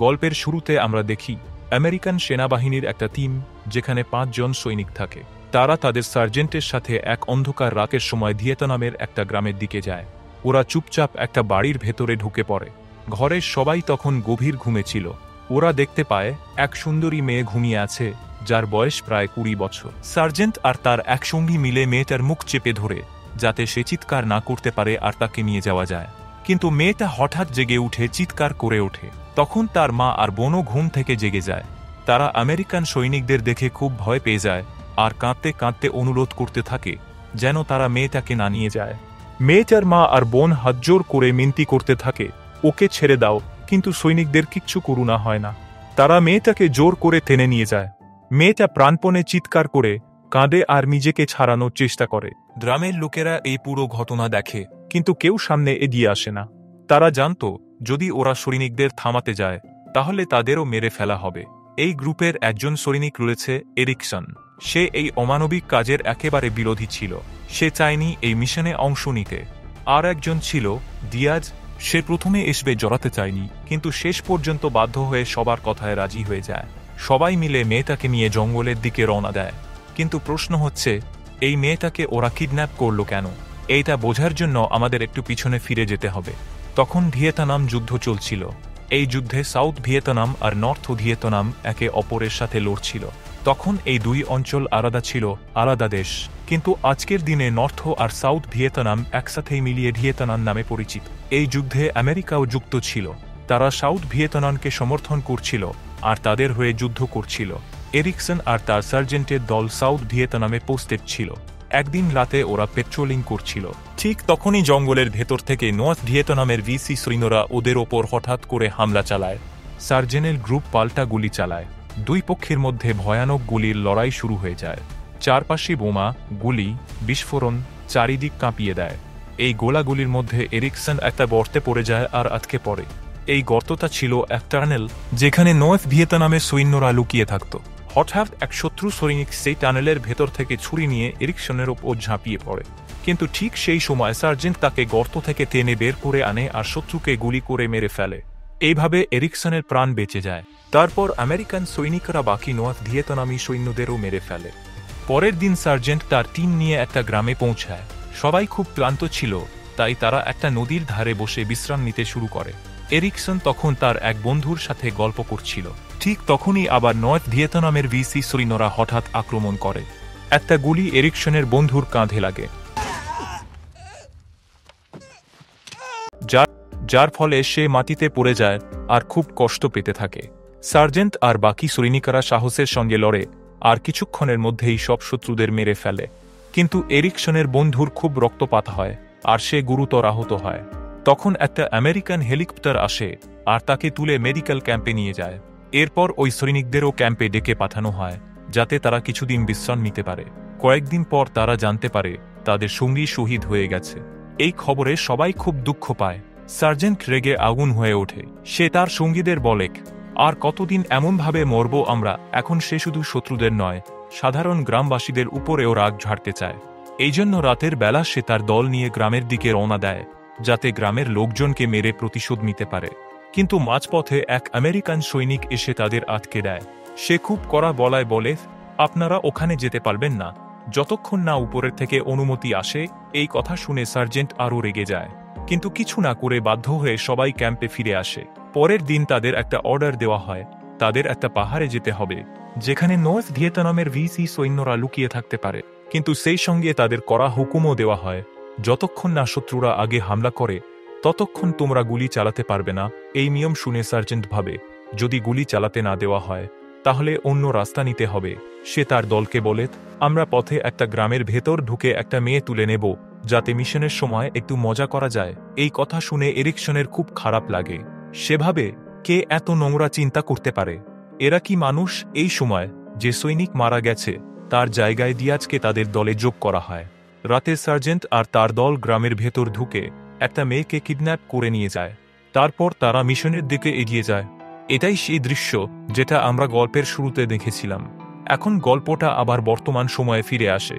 গল্পের শুরুতে আমরা দেখি আমেরিকান সেনাবাহিনীর একটা টিম, যেখানে 5 জন সৈনিক থাকে। তারা তাদের সার্জেন্টের সাথে এক অন্ধকার রাতের সময় ভিয়েতনামের একটা গ্রামের দিকে যায়। ওরা চুপচাপ একটা বাড়ির ভেতরে ঢুকে পড়ে। ঘরের সবাই তখন গভীর ঘুমে ছিল। ওরা দেখতে পায় এক সুন্দরী মেয়ে ঘুমিয়ে আছে, যার বয়স প্রায় 20 বছর। সার্জেন্ট আর তার এক সঙ্গী মিলে মেয়েটার মুখ চেপে ধরে, যাতে সে চিৎকার না করতে পারে আর তাকে নিয়ে যাওয়া যায়। কিন্তু মেয়েটা হঠাৎ জেগে উঠে চিৎকার করে ওঠে। তখন তার মা আর বোনও ঘুম থেকে জেগে যায়। তারা আমেরিকান সৈনিকদের দেখে খুব ভয় পেয়ে যায় আর কাঁদতে কাঁদতে অনুরোধ করতে থাকে যেন তারা মেয়েটাকে না নিয়ে যায়। মেয়েটার মা আর বোন হাতজোড় করে মিনতি করতে থাকে, ওকে ছেড়ে দাও, কিন্তু সৈনিকদের কিচ্ছু করুণা হয় না। তারা মেয়েটাকে জোর করে টেনে নিয়ে যায়। মেয়েটা প্রাণপণে চিৎকার করে কাঁদে আর নিজেকে ছাড়ানোর চেষ্টা করে। গ্রামের লোকেরা এই পুরো ঘটনা দেখে, কিন্তু কেউ সামনে এগিয়ে আসে না। তারা জানত যদি ওরা সৈনিকদের থামাতে যায় তাহলে তাদেরও মেরে ফেলা হবে। এই গ্রুপের একজন সৈনিক রয়েছে এরিকসন। সে এই অমানবিক কাজের একেবারে বিরোধী ছিল। সে চায়নি এই মিশনে অংশ নিতে। আর একজন ছিল দিয়াজ। সে প্রথমে এসবে জড়াতে চায়নি, কিন্তু শেষ পর্যন্ত বাধ্য হয়ে সবার কথায় রাজি হয়ে যায়। সবাই মিলে মেয়েটাকে নিয়ে জঙ্গলের দিকে রওনা দেয়। কিন্তু প্রশ্ন হচ্ছে, এই মেয়েটাকে ওরা কিডন্যাপ করলো কেন? এইটা বোঝার জন্য আমাদের একটু পিছনে ফিরে যেতে হবে। তখন ভিয়েতনাম যুদ্ধ চলছিল। এই যুদ্ধে সাউথ ভিয়েতনাম আর নর্থ ভিয়েতনাম একে অপরের সাথে লড়ছিল। তখন এই দুই অঞ্চল আলাদা ছিল, আলাদা দেশ। কিন্তু আজকের দিনে নর্থ আর সাউথ ভিয়েতনাম একসাথেই মিলিয়ে ভিয়েতনাম নামে পরিচিত। এই যুদ্ধে আমেরিকাও যুক্ত ছিল। তারা সাউথ ভিয়েতনামকে সমর্থন করছিল আর তাদের হয়ে যুদ্ধ করছিল। এরিকসন আর তার সার্জেন্টের দল সাউথ ভিয়েতনামে পোস্টেড ছিল। একদিন রাতে ওরা পেট্রোলিং করছিল। ঠিক তখনই জঙ্গলের ভেতর থেকে নর্থ ভিয়েতনামের ভিসি সৈন্যরা ওদের ওপর হঠাৎ করে হামলা চালায়। সার্জেন্টের গ্রুপ পাল্টা গুলি চালায়। দুই পক্ষের মধ্যে ভয়ানক গুলির লড়াই শুরু হয়ে যায়। চারপাশে বোমা, গুলি, বিস্ফোরণ চারিদিক কাঁপিয়ে দেয়। এই গোলাগুলির মধ্যে এরিকসন একটা গর্তে পড়ে যায় আর আটকে পড়ে। এই গর্তটা ছিল এক টানেল, যেখানে নর্থ ভিয়েতনামের সৈন্যরা লুকিয়ে থাকত। হঠাৎ এক শত্রু সৈনিক সেই টানেলের ভেতর থেকে ছুরি নিয়ে এরিকসনের ওপর ঝাঁপিয়ে পড়ে। কিন্তু ঠিক সেই সময় সার্জেন্ট তাকে গর্ত থেকে টেনে বের করে আনে আর শত্রুকে গুলি করে মেরে ফেলে। এইভাবে এরিকসনের প্রাণ বেঁচে যায়। তারপর আমেরিকান সৈনিকরা বাকি নর্থ ভিয়েতনামী সৈন্যদেরও মেরে ফেলে। পরের দিন সার্জেন্ট তার টিম নিয়ে একটা গ্রামে পৌঁছায়। সবাই খুব ক্লান্ত ছিল, তাই তারা একটা নদীর ধারে বসে বিশ্রাম নিতে শুরু করে। এরিকসন তখন তার এক বন্ধুর সাথে গল্প করছিল। ঠিক তখনই আবার নর্থ ভিয়েতনামের ভিসি সৈন্যরা হঠাৎ আক্রমণ করে। একটা গুলি এরিকসনের বন্ধুর কাঁধে লাগে, যার ফলে সে মাটিতে পড়ে যায় আর খুব কষ্ট পেতে থাকে। সার্জেন্ট আর বাকি সৈনিকরা সাহসের সঙ্গে লড়ে আর কিছুক্ষণের মধ্যেই সব শত্রুদের মেরে ফেলে। কিন্তু এরিকসনের বন্ধুর খুব রক্তপাত হয় আর সে গুরুতর আহত হয়। তখন একটা আমেরিকান হেলিকপ্টার আসে আর তাকে তুলে মেডিকেল ক্যাম্পে নিয়ে যায়। এরপর ওই সৈনিকদেরও ক্যাম্পে ডেকে পাঠানো হয়, যাতে তারা কিছুদিন বিশ্রাম নিতে পারে। কয়েকদিন পর তারা জানতে পারে তাদের সঙ্গী শহীদ হয়ে গেছে। এই খবরে সবাই খুব দুঃখ পায়। সার্জেন্ট রেগে আগুন হয়ে ওঠে। সে তার সঙ্গীদের বলে, আর কতদিন এমনভাবে মরব আমরা? এখন সে শুধু শত্রুদের নয়, সাধারণ গ্রামবাসীদের উপরেও রাগ ঝাড়তে চায়। এই জন্য রাতের বেলা সে তার দল নিয়ে গ্রামের দিকে রওনা দেয়, যাতে গ্রামের লোকজনকে মেরে প্রতিশোধ নিতে পারে। কিন্তু মাঝপথে এক আমেরিকান সৈনিক এসে তাদের আটকে দেয়। সে খুব কড়া গলায় বলে, আপনারা ওখানে যেতে পারবেন না যতক্ষণ না উপরের থেকে অনুমতি আসে। এই কথা শুনে সার্জেন্ট আরও রেগে যায়, কিন্তু কিছু না করে বাধ্য হয়ে সবাই ক্যাম্পে ফিরে আসে। পরের দিন তাদের একটা অর্ডার দেওয়া হয়, তাদের একটা পাহাড়ে যেতে হবে, যেখানে নর্থ ভিয়েতনামের ভিসি সৈন্যরা লুকিয়ে থাকতে পারে। কিন্তু সেই সঙ্গে তাদের কড়া হুকুমও দেওয়া হয়, যতক্ষণ না শত্রুরা আগে হামলা করে ততক্ষণ তোমরা গুলি চালাতে পারবে না। এই নিয়ম শুনে সার্জেন্ট ভাবে, যদি গুলি চালাতে না দেওয়া হয় তাহলে অন্য রাস্তা নিতে হবে। সে তার দলকে বলে, আমরা পথে একটা গ্রামের ভেতর ঢুকে একটা মেয়ে তুলে নেব, যাতে মিশনের সময় একটু মজা করা যায়। এই কথা শুনে এরিকসনের খুব খারাপ লাগে। সে ভাবে, কে এত নোংরা চিন্তা করতে পারে? এরা কি মানুষ? এই সময় যে সৈনিক মারা গেছে তার জায়গায় দিয়াজকে তাদের দলে যোগ করা হয়। রাতে সার্জেন্ট আর তার দল গ্রামের ভেতর ঢুকে একটা মেয়েকে কিডন্যাপ করে নিয়ে যায়। তারপর তারা মিশনের দিকে এগিয়ে যায়। এটাই সেই দৃশ্য যেটা আমরা গল্পের শুরুতে দেখেছিলাম। এখন গল্পটা আবার বর্তমান সময়ে ফিরে আসে।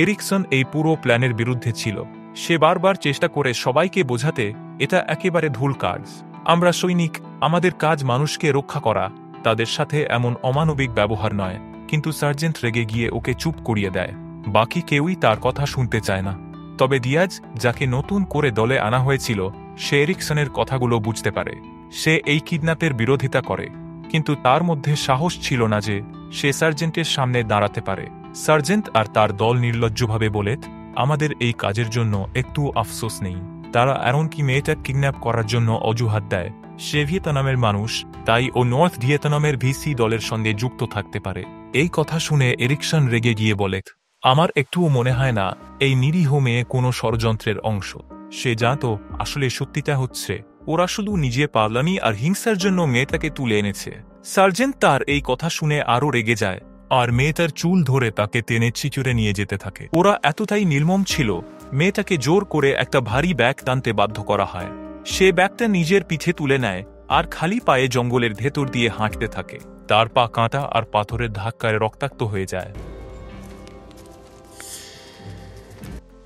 এরিকসন এই পুরো প্ল্যানের বিরুদ্ধে ছিল। সে বারবার চেষ্টা করে সবাইকে বোঝাতে এটা একেবারে ভুল কাজ। আমরা সৈনিক, আমাদের কাজ মানুষকে রক্ষা করা, তাদের সাথে এমন অমানবিক ব্যবহার নয়। কিন্তু সার্জেন্ট রেগে গিয়ে ওকে চুপ করিয়ে দেয়। বাকি কেউই তার কথা শুনতে চায় না। তবে দিয়াজ, যাকে নতুন করে দলে আনা হয়েছিল, সে এরিকসনের কথাগুলো বুঝতে পারে। সে এই কিডন্যাপের বিরোধিতা করে, কিন্তু তার মধ্যে সাহস ছিল না যে সে সার্জেন্টের সামনে দাঁড়াতে পারে। সার্জেন্ট আর তার দল নির্লজ্জভাবে বলে, আমাদের এই কাজের জন্য একটু আফসোস নেই। তারা এমনকি মেয়েটা কিডন্যাপ করার জন্য অজুহাত দেয় সে ভিয়েতনামের মানুষ, তাই ও নর্থ ভিয়েতনামের ভিসি দলের সঙ্গে যুক্ত থাকতে পারে। এই কথা শুনে এরিকসন রেগে গিয়ে বলে, আমার একটুও মনে হয় না এই নিরীহ মেয়ে কোনো ষড়যন্ত্রের অংশ। সে জানতো আসলে সত্যিটা হচ্ছে ওরা শুধু নিজে পাগলামি আর হিংসার জন্য মেয়েটাকে তুলে এনেছে। সার্জেন্ট তার এই কথা শুনে আরও রেগে যায় আর মেয়েটার চুল ধরে তাকে টেনে চিচুরে নিয়ে যেতে থাকে। ওরা এতটাই নির্মম ছিল, মেয়েটাকে জোর করে একটা ভারী ব্যাগ টানতে বাধ্য করা হয়। সে ব্যাগটা নিজের পিঠে তুলে নেয় আর খালি পায়ে জঙ্গলের ভেতর দিয়ে হাঁটতে থাকে। তার পা কাঁটা আর পাথরের ধাক্কায় রক্তাক্ত হয়ে যায়।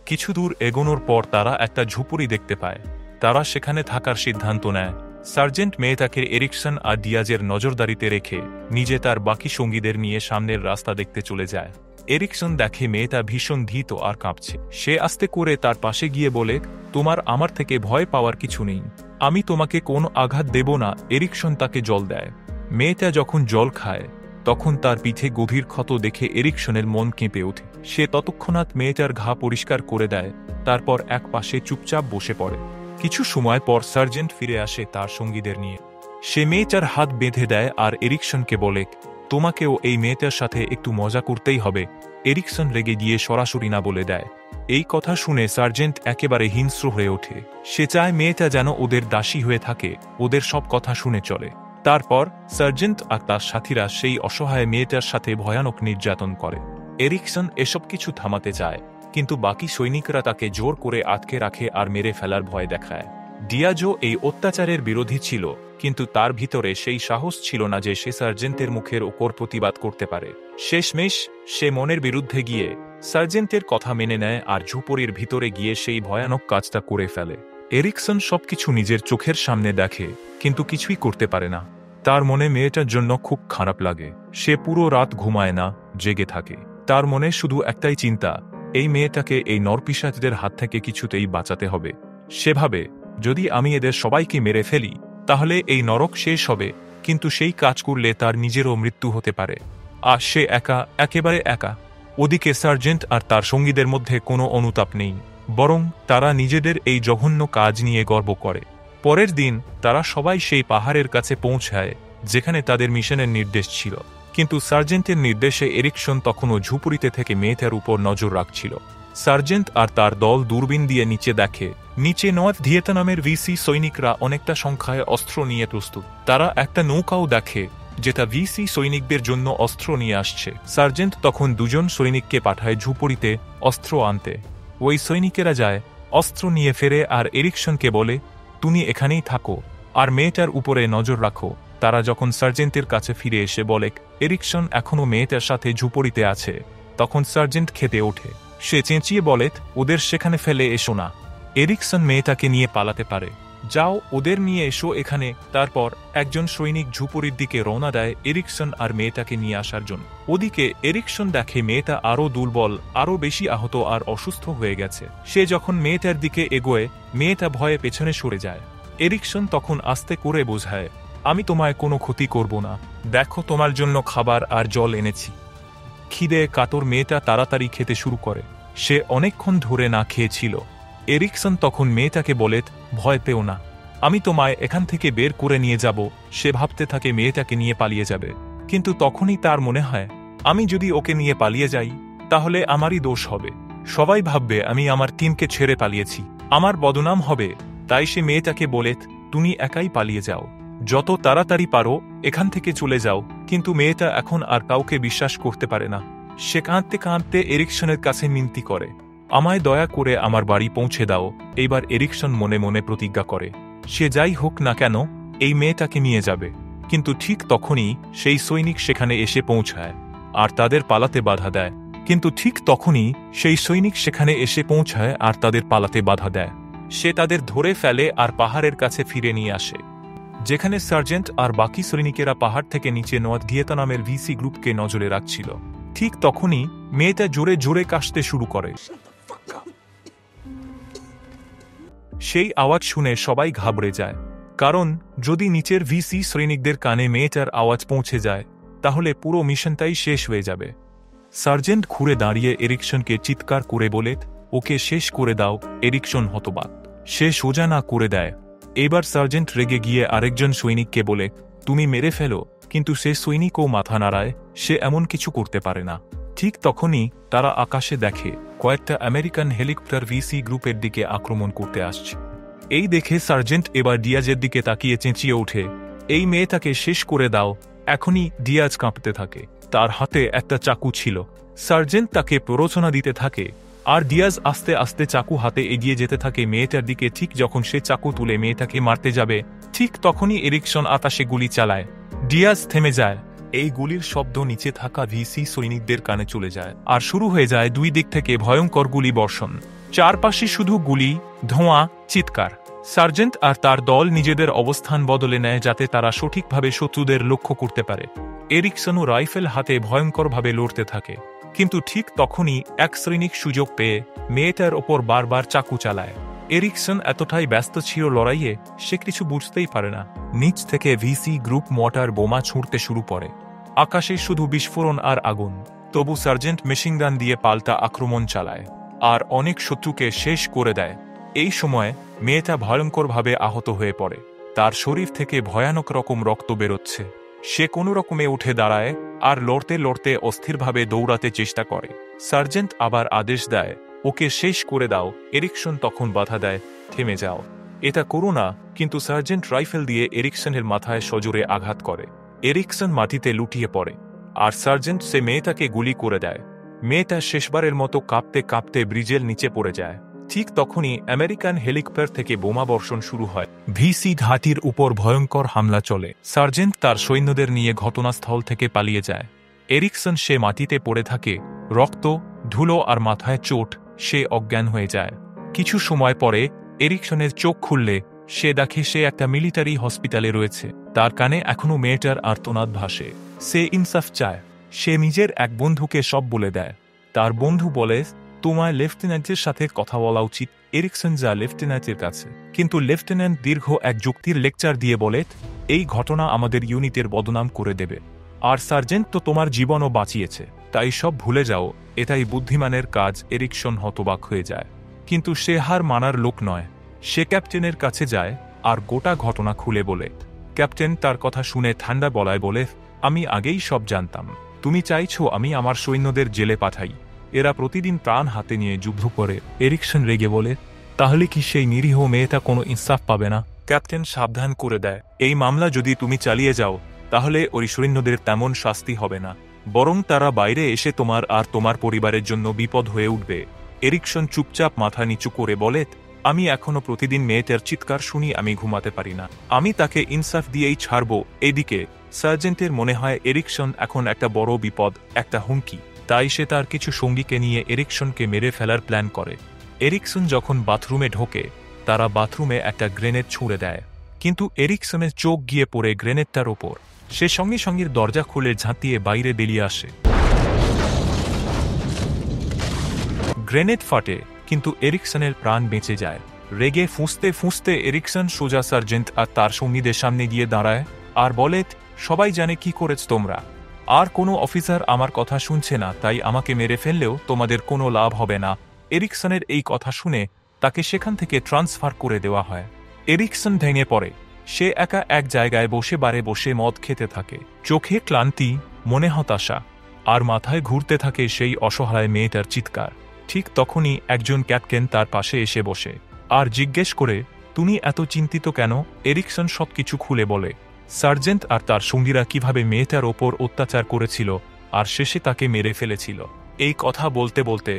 কিছু দূর এগোনোর পর তারা একটা ঝুপড়ি দেখতে পায়। তারা সেখানে থাকার সিদ্ধান্ত নেয়। সার্জেন্ট মেয়েটাকে এরিকসন আর ডিয়াজের নজরদারিতে রেখে নিজে তার বাকি সঙ্গীদের নিয়ে সামনের রাস্তা দেখতে চলে যায়। এরিকসন দেখে মেয়েটা ভীষণ ভীত আর কাঁপছে। সে আস্তে করে তার পাশে গিয়ে বলে, তোমার আমার থেকে ভয় পাওয়ার কিছু নেই, আমি তোমাকে কোনো আঘাত দেব না। এরিকসন তাকে জল দেয়। মেয়েটা যখন জল খায় তখন তার পিঠে গভীর ক্ষত দেখে এরিকসনের মন কেঁপে ওঠে। সে তৎক্ষণাৎ মেয়েটার ঘা পরিষ্কার করে দেয়, তারপর এক পাশে চুপচাপ বসে পড়ে। কিছু সময় পর সার্জেন্ট ফিরে আসে তার সঙ্গীদের নিয়ে। সে মেয়েটার হাত বেঁধে দেয় আর এরিকসনকে বলে, তোমাকেও এই মেয়েটার সাথে একটু মজা করতেই হবে। এরিকসন রেগে গিয়ে সরাসরি না বলে দেয়। এই কথা শুনে সার্জেন্ট একেবারে হিংস্র হয়ে ওঠে। সে চায় মেয়েটা যেন ওদের দাসী হয়ে থাকে, ওদের সব কথা শুনে চলে। তারপর সার্জেন্ট আর তার সাথীরা সেই অসহায় মেয়েটার সাথে ভয়ানক নির্যাতন করে। এরিকসন এসব কিছু থামাতে চায়, কিন্তু বাকি সৈনিকরা তাকে জোর করে আটকে রাখে আর মেরে ফেলার ভয় দেখায়। ডিয়াজো এই অত্যাচারের বিরোধী ছিল, কিন্তু তার ভিতরে সেই সাহস ছিল না যে সে সার্জেন্টের মুখের ওপর প্রতিবাদ করতে পারে। শেষমেশ সে মনের বিরুদ্ধে গিয়ে সার্জেন্টের কথা মেনে নেয় আর ঝুপড়ির ভিতরে গিয়ে সেই ভয়ানক কাজটা করে ফেলে। এরিকসন সবকিছু নিজের চোখের সামনে দেখে, কিন্তু কিছুই করতে পারে না। তার মনে মেয়েটার জন্য খুব খারাপ লাগে। সে পুরো রাত ঘুমায় না, জেগে থাকে। তার মনে শুধু একটাই চিন্তা, এই মেয়েটাকে এই নরপিশাচদের হাত থেকে কিছুতেই বাঁচাতে হবে। সে ভাবে, যদি আমি এদের সবাইকে মেরে ফেলি তাহলে এই নরক শেষ হবে, কিন্তু সেই কাজ করলে তার নিজেরও মৃত্যু হতে পারে। আর সে একা, একেবারে একা। ওদিকে সার্জেন্ট আর তার সঙ্গীদের মধ্যে কোনো অনুতাপ নেই, বরং তারা নিজেদের এই জঘন্য কাজ নিয়ে গর্ব করে। পরের দিন তারা সবাই সেই পাহাড়ের কাছে পৌঁছায় যেখানে তাদের মিশনের নির্দেশ ছিল, কিন্তু সার্জেন্টের নির্দেশে এরিকসন তখনও ঝুপড়িতে থেকে মেয়েটার উপর নজর রাখছিল। সার্জেন্ট আর তার দল দূরবীন দিয়ে নিচে দেখে, নিচে নর্থ ভিয়েতনামের ভিসি সৈনিকরা অনেকটা সংখ্যায় অস্ত্র নিয়ে প্রস্তুত। তারা একটা নৌকাও দেখে যেটা ভিসি সৈনিকদের জন্য অস্ত্র নিয়ে আসছে। সার্জেন্ট তখন দুজন সৈনিককে পাঠায় ঝুপড়িতে অস্ত্র আনতে। ওই সৈনিকেরা যায়, অস্ত্র নিয়ে ফেরে আর এরিকসনকে বলে, তুমি এখানেই থাকো আর মেয়েটার উপরে নজর রাখো। তারা যখন সার্জেন্টের কাছে ফিরে এসে বলে এরিকসন এখনও মেয়েটার সাথে ঝুপড়িতে আছে, তখন সার্জেন্ট খেতে ওঠে। সে চেঁচিয়ে বলে, ওদের সেখানে ফেলে এসো না। এরিকসন মেয়েটাকে নিয়ে পালাতে পারে, যাও ওদের নিয়ে এসো এখানে। তারপর একজন সৈনিক ঝুপড়ির দিকে রওনা দেয় এরিকসন আর মেয়েটাকে নিয়ে আসার জন্য। ওদিকে এরিকসন দেখে মেয়েটা আরও দুর্বল, আরও বেশি আহত আর অসুস্থ হয়ে গেছে। সে যখন মেয়েটার দিকে এগোয়, মেয়েটা ভয়ে পেছনে সরে যায়। এরিকসন তখন আস্তে করে বোঝায়, আমি তোমায় কোনো ক্ষতি করব না, দেখো তোমার জন্য খাবার আর জল এনেছি। খিদে কাতর মেয়েটা তাড়াতাড়ি খেতে শুরু করে। সে অনেকক্ষণ ধরে না খেয়েছিল। এরিকসন তখন মেয়েটাকে বলে, ভয় পেও না, আমি তোমায় এখান থেকে বের করে নিয়ে যাব। সে ভাবতে থাকে মেয়েটাকে নিয়ে পালিয়ে যাবে, কিন্তু তখনই তার মনে হয়, আমি যদি ওকে নিয়ে পালিয়ে যাই তাহলে আমারই দোষ হবে। সবাই ভাববে আমি আমার টিমকে ছেড়ে পালিয়েছি, আমার বদনাম হবে। তাই সে মেয়েটাকে বলে, তুমি একাই পালিয়ে যাও, যত তাড়াতাড়ি পারো এখান থেকে চলে যাও। কিন্তু মেয়েটা এখন আর কাউকে বিশ্বাস করতে পারে না। সে কাঁদতে কাঁদতে এরিকসনের কাছে মিনতি করে, আমায় দয়া করে আমার বাড়ি পৌঁছে দাও। এইবার এরিকসন মনে মনে প্রতিজ্ঞা করে, সে যাই হোক না কেন এই মেয়েটাকে নিয়ে যাবে। কিন্তু ঠিক তখনই সেই সৈনিক সেখানে এসে পৌঁছায় আর তাদের পালাতে বাধা দেয়। সে তাদের ধরে ফেলে আর পাহাড়ের কাছে ফিরে নিয়ে আসে। যেখানে সার্জেন্ট আর বাকি সৈনিকেরা পাহাড় থেকে নিচে নোয়াত ভিয়েতনামের ভিসি গ্রুপকে নজরে রাখছিল। ঠিক তখনই মেয়েটা জোরে জোরে কাশতে শুরু করে। সেই আওয়াজ শুনে সবাই ঘাবড়ে যায়, কারণ যদি নিচের ভিসি সৈনিকদের কানে মেয়েটার আওয়াজ পৌঁছে যায় তাহলে পুরো মিশনটাই শেষ হয়ে যাবে। সার্জেন্ট ঘুরে দাঁড়িয়ে এরিকসনকে চিৎকার করে বলে, ওকে শেষ করে দাও। এরিকসন হতবাক, সে সোজা না করে দেয়। এবার সার্জেন্ট রেগে গিয়ে আরেকজন সৈনিককে বলে, তুমি মেরে ফেলো, কিন্তু সে সৈনিকও মাথা নাড়ায়, সে এমন কিছু করতে পারে না। ঠিক তখনই তারা আকাশে দেখে কয়েকটা আমেরিকান হেলিকপ্টার ভিসি গ্রুপের দিকে আক্রমণ করতে আসছে। এই দেখে সার্জেন্ট এবার ডিয়াজের দিকে তাকিয়ে চেঁচিয়ে ওঠে, এই মেয়েটাকে শেষ করে দাও। এখনই ডিয়াজ কাঁপতে থাকে, তার হাতে একটা চাকু ছিল। সার্জেন্ট তাকে প্ররোচনা দিতে থাকে, আর ডিয়াজ আস্তে আস্তে চাকু হাতে এগিয়ে যেতে থাকে মেয়েটার দিকে। ঠিক যখন সে চাকু তুলে মেয়েটাকে মারতে যাবে, ঠিক তখনই এরিকসন আকাশে গুলি চালায়। ডিয়াজ থেমে যায়। এই গুলির শব্দ নিচে থাকা ভিসি সৈনিকদের কানে চলে যায়, আর শুরু হয়ে যায় দুই দিক থেকে ভয়ঙ্কর গুলি বর্ষণ। চারপাশে শুধু গুলি, ধোঁয়া, চিৎকার। সার্জেন্ট আর তার দল নিজেদের অবস্থান বদলে নেয় যাতে তারা সঠিকভাবে শত্রুদের লক্ষ্য করতে পারে। এরিকসনও রাইফেল হাতে ভয়ঙ্করভাবে লড়তে থাকে, কিন্তু ঠিক তখনই এক সৈনিক সুযোগ পেয়ে মেয়েটার ওপর বারবার চাকু চালায়। এরিকসন এতটাই ব্যস্ত ছিল লড়াইয়ে, সে কিছু বুঝতেই পারে না। নিচ থেকে ভিসি গ্রুপ মর্টার বোমা ছুঁড়তে শুরু করে। আকাশে শুধু বিস্ফোরণ আর আগুন। তবু সার্জেন্ট মেশিনগান দিয়ে পাল্টা আক্রমণ চালায় আর অনেক শত্রুকে শেষ করে দেয়। এই সময় মেয়েটা ভয়ঙ্করভাবে আহত হয়ে পড়ে, তার শরীর থেকে ভয়ানক রকম রক্ত বেরোচ্ছে। সে কোনো রকমে উঠে দাঁড়ায় আর লড়তে লড়তে অস্থিরভাবে দৌড়াতে চেষ্টা করে। সার্জেন্ট আবার আদেশ দেয়, ওকে শেষ করে দাও। এরিকসন তখন বাধা দেয়, থেমে যাও, এটা করো না। কিন্তু সার্জেন্ট রাইফেল দিয়ে এরিকসনের মাথায় সজোরে আঘাত করে। এরিকসন মাটিতে লুটিয়ে পড়ে, আর সার্জেন্ট সে মেয়েটাকে গুলি করে দেয়। মেয়েটা শেষবারের মতো কাঁপতে কাঁপতে ব্রিজের নিচে পড়ে যায়। ঠিক তখনই আমেরিকান হেলিকপ্টার থেকে বোমা বর্ষণ শুরু হয়। ভিসি ঘাঁটির উপর ভয়ঙ্কর হামলা চলে। সার্জেন্ট তার সৈন্যদের নিয়ে ঘটনাস্থল থেকে পালিয়ে যায়। এরিকসন সে মাটিতে পড়ে থাকে, রক্ত, ধুলো আর মাথায় চোট। সে অজ্ঞান হয়ে যায়। কিছু সময় পরে এরিকসনের চোখ খুললে সে দেখে সে একটা মিলিটারি হসপিটালে রয়েছে। তার কানে এখনো মেয়েটার আর্তনাদ ভাসে। সে ইনসাফ চায়। সে নিজের এক বন্ধুকে সব বলে দেয়। তার বন্ধু বলে, তোমায় লেফটেন্যান্টের সাথে কথা বলা উচিত। এরিকসন যায় লেফটেন্যান্টের কাছে, কিন্তু লেফটেন্যান্ট দীর্ঘ এক যুক্তির লেকচার দিয়ে বলে, এই ঘটনা আমাদের ইউনিটের বদনাম করে দেবে, আর সার্জেন্ট তো তোমার জীবনও বাঁচিয়েছে, তাই সব ভুলে যাও, এটাই বুদ্ধিমানের কাজ। এরিকসন হতবাক হয়ে যায়, কিন্তু সে হার মানার লোক নয়। সে ক্যাপ্টেনের কাছে যায় আর গোটা ঘটনা খুলে বলে। ক্যাপ্টেন তার কথা শুনে ঠান্ডা গলায় বলে, আমি আগেই সব জানতাম। তুমি চাইছো আমি আমার সৈন্যদের জেলে পাঠাই, এরা প্রতিদিন প্রাণ হাতে নিয়ে যুদ্ধ করে। এরিকসন রেগে বলে, তাহলে কি সেই নিরীহ মেয়েটা কোনো ইনসাফ পাবে না? ক্যাপ্টেন সাবধান করে দেয়, এই মামলা যদি তুমি চালিয়ে যাও তাহলে ওই সৈন্যদের তেমন শাস্তি হবে না, বরং তারা বাইরে এসে তোমার আর তোমার পরিবারের জন্য বিপদ হয়ে উঠবে। এরিকসন চুপচাপ মাথা নিচু করে বলে, আমি এখনো প্রতিদিন মেয়েটার চিৎকার শুনি, আমি ঘুমাতে পারি না, আমি তাকে ইনসাফ দিয়েই ছাড়ব। এদিকে সার্জেন্টের মনে হয় এরিকসন এখন একটা বড় বিপদ, একটা হুমকি। তাই সে তার কিছু সঙ্গীকে নিয়ে এরিকসনকে মেরে ফেলার প্ল্যান করে। এরিকসন যখন বাথরুমে ঢোকে, তারা বাথরুমে একটা গ্রেনেড ছুঁড়ে দেয়, কিন্তু এরিকসনের চোখ গিয়ে পড়ে গ্রেনেডটার ওপর। সে সঙ্গে সঙ্গে দরজা খুলে ঝাঁটিয়ে বাইরে বেরিয়ে আসে। গ্রেনেড ফাটে, কিন্তু এরিকসনের প্রাণ বেঁচে যায়। রেগে ফুঁসতে ফুঁসতে এরিকসন সোজা সার্জেন্ট আর তার সঙ্গীদের সামনে গিয়ে দাঁড়ায় আর বলে, সবাই জানে কি করেছ তোমরা, আর কোনো অফিসার আমার কথা শুনছে না, তাই আমাকে মেরে ফেললেও তোমাদের কোনো লাভ হবে না। এরিকসনের এই কথা শুনে তাকে সেখান থেকে ট্রান্সফার করে দেওয়া হয়। এরিকসন ভেঙে পড়ে। সে একা এক জায়গায় বসে বারে বসে মদ খেতে থাকে। চোখে ক্লান্তি, মনে হতাশা, আর মাথায় ঘুরতে থাকে সেই অসহায় মেয়েটার চিৎকার। ঠিক তখনই একজন ক্যাপ্টেন তার পাশে এসে বসে আর জিজ্ঞেস করে, তুমি এত চিন্তিত কেন? এরিকসন সবকিছু খুলে বলে, সার্জেন্ট আর তার সঙ্গীরা কিভাবে মেয়েটার ওপর অত্যাচার করেছিল আর শেষে তাকে মেরে ফেলেছিল। এই কথা বলতে বলতে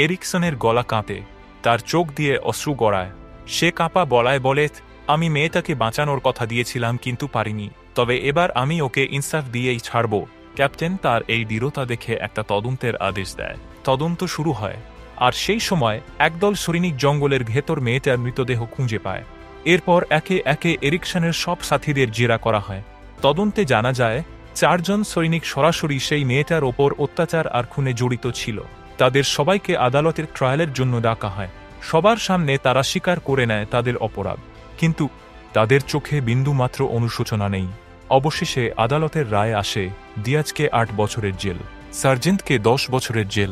এরিকসনের গলা কাঁপে, তার চোখ দিয়ে অশ্রু গড়ায়। সে কাঁপা গলায় বলে, আমি মেয়েটাকে বাঁচানোর কথা দিয়েছিলাম কিন্তু পারিনি, তবে এবার আমি ওকে ইনসাফ দিয়েই ছাড়ব। ক্যাপ্টেন তার এই দৃঢ়তা দেখে একটা তদন্তের আদেশ দেয়। তদন্ত শুরু হয়, আর সেই সময় একদল সৈনিক জঙ্গলের ভেতর মেয়েটার মৃতদেহ খুঁজে পায়। এরপর একে একে এরিকসনের সব সাথীদের জেরা করা হয়। তদন্তে জানা যায় 4 জন সৈনিক সরাসরি সেই মেয়েটার ওপর অত্যাচার আর খুনে জড়িত ছিল। তাদের সবাইকে আদালতের ট্রায়ালের জন্য ডাকা হয়। সবার সামনে তারা স্বীকার করে নেয় তাদের অপরাধ, কিন্তু তাদের চোখে বিন্দুমাত্র অনুশোচনা নেই। অবশেষে আদালতের রায় আসে, দিয়াজকে 8 বছরের জেল, সার্জেন্টকে 10 বছরের জেল,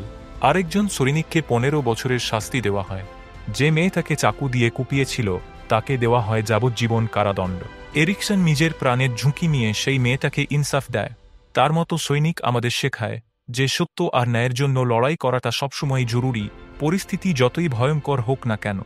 আরেকজন সৈনিককে 15 বছরের শাস্তি দেওয়া হয়। যে মেয়ে তাকে চাকু দিয়ে কুপিয়েছিল তাকে দেওয়া হয় যাবজ্জীবন কারাদণ্ড। এরিকসন নিজের প্রাণের ঝুঁকি নিয়ে সেই মেয়েটাকে ইনসাফ দেয়। তার মতো সৈনিক আমাদের শেখায় যে সত্য আর ন্যায়ের জন্য লড়াই করাটা সবসময় জরুরি, পরিস্থিতি যতই ভয়ঙ্কর হোক না কেন।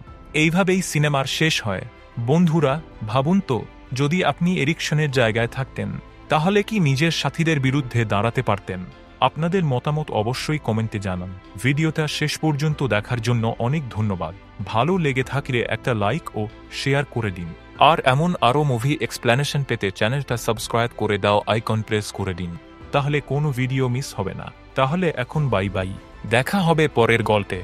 এইভাবেই সিনেমার শেষ হয়। বন্ধুরা, ভাবুন তো, যদি আপনি এরিকসনের জায়গায় থাকতেন, তাহলে কি নিজের সাথীদের বিরুদ্ধে দাঁড়াতে পারতেন? আপনাদের মতামত অবশ্যই কমেন্টে জানান। ভিডিওটা শেষ পর্যন্ত দেখার জন্য অনেক ধন্যবাদ। ভালো লেগে থাকলে একটা লাইক ও শেয়ার করে দিন। আর এমন আরও মুভি এক্সপ্লেনেশন পেতে চ্যানেলটা সাবস্ক্রাইব করে দাও, আইকন প্রেস করে দিন, তাহলে কোনো ভিডিও মিস হবে না। তাহলে এখন বাই বাই, দেখা হবে পরের গল্পে।